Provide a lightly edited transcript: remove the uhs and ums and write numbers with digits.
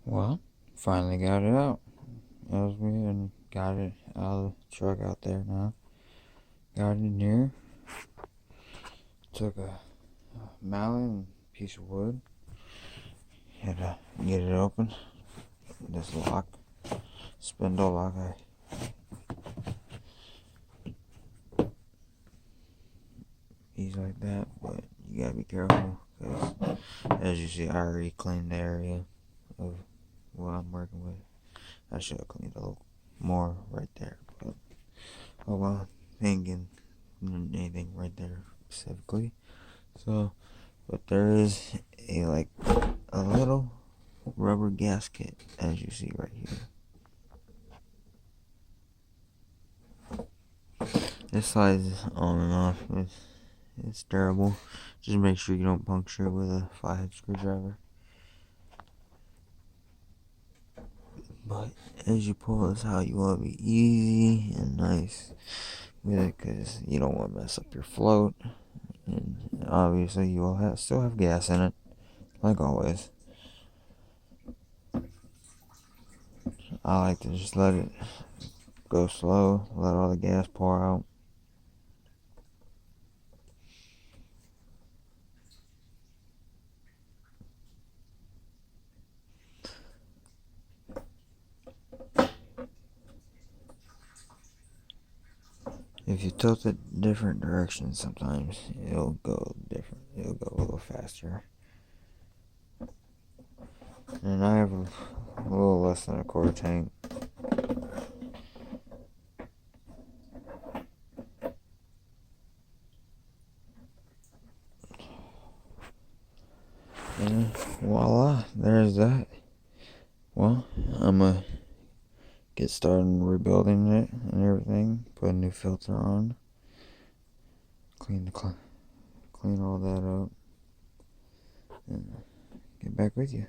Well, finally got it out. That was me and got it out of the truck out there now. Got it in here. Took a mallet and a piece of wood. Had to get it open. This lock, spindle lock, easy like that, but you gotta be careful because, as you see, I already cleaned the area of what I'm working with. I should have cleaned a little more right there, but oh well, ain't getting anything right there specifically. So, but there is a little rubber gasket, as you see right here. This slides on and off. It's terrible. Just make sure you don't puncture it with a flathead screwdriver. But as you pull this out, you want to be easy and nice with it because you don't want to mess up your float. And obviously, you will still have gas in it, like always. I like to just let it go slow, let all the gas pour out. If you tilt it different directions, sometimes it'll go different. It'll go a little faster. And I have a little less than a quarter tank. And voila, there's that. Well, I'm gonna get started rebuilding it and everything. Put a new filter on. Clean all that up. And get back with you.